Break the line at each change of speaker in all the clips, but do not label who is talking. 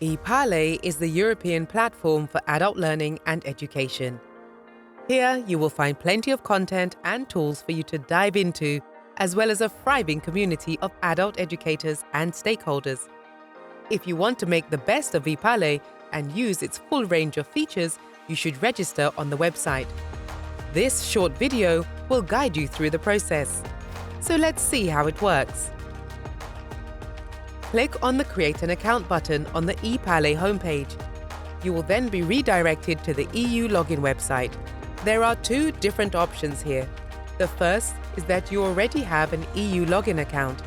EPALE is the European platform for adult learning and education. Here, you will find plenty of content and tools for you to dive into, as well as a thriving community of adult educators and stakeholders. If you want to make the best of EPALE and use its full range of features, you should register on the website. This short video will guide you through the process. So let's see how it works. Click on the Create an Account button on the EPALE homepage. You will then be redirected to the EU login website. There are two different options here. The first is that you already have an EU login account.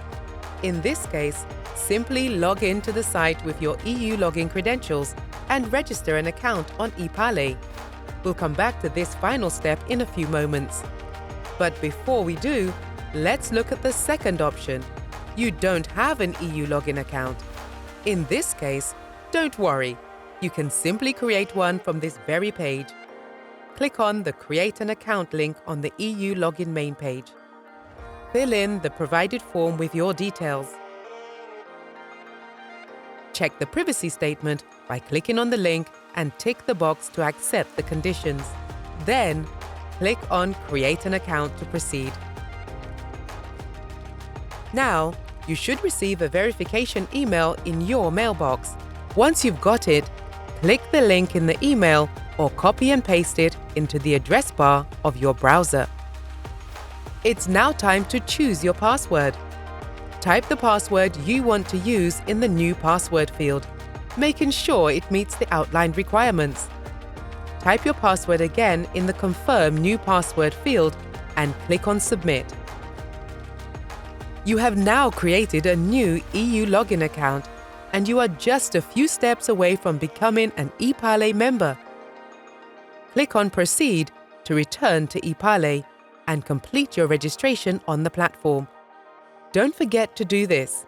In this case, simply log in to the site with your EU login credentials and register an account on EPALE. We'll come back to this final step in a few moments. But before we do, let's look at the second option. You don't have an EU login account. In this case, don't worry. You can simply create one from this very page. Click on the Create an Account link on the EU login main page. Fill in the provided form with your details. Check the privacy statement by clicking on the link and tick the box to accept the conditions. Then, click on Create an Account to proceed. Now, you should receive a verification email in your mailbox. Once you've got it, click the link in the email or copy and paste it into the address bar of your browser. It's now time to choose your password. Type the password you want to use in the new password field, making sure it meets the outlined requirements. Type your password again in the Confirm New Password field and click on Submit. You have now created a new EU login account, and you are just a few steps away from becoming an EPALE member. Click on Proceed to return to EPALE and complete your registration on the platform. Don't forget to do this.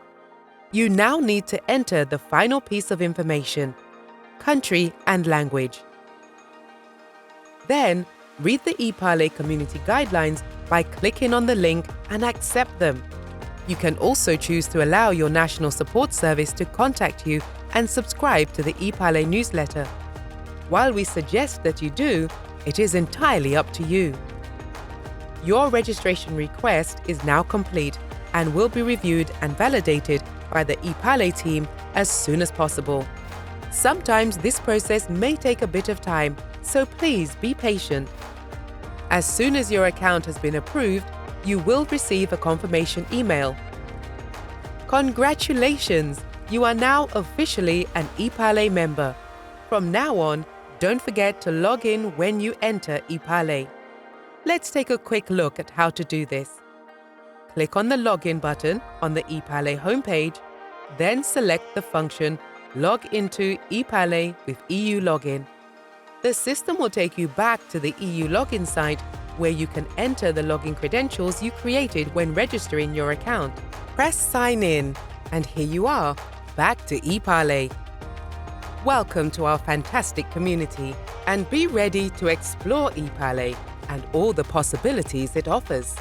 You now need to enter the final piece of information: country and language. Then, read the EPALE community guidelines by clicking on the link and accept them. You can also choose to allow your National Support Service to contact you and subscribe to the EPALE newsletter. While we suggest that you do, it is entirely up to you. Your registration request is now complete and will be reviewed and validated by the EPALE team as soon as possible. Sometimes this process may take a bit of time, so please be patient. As soon as your account has been approved, you will receive a confirmation email. Congratulations! You are now officially an EPALE member. From now on, don't forget to log in when you enter EPALE. Let's take a quick look at how to do this. Click on the Login button on the EPALE homepage, then select the function Log into EPALE with EU Login. The system will take you back to the EU login site where you can enter the login credentials you created when registering your account. Press Sign In, and here you are, back to EPALE. Welcome to our fantastic community, and be ready to explore EPALE and all the possibilities it offers.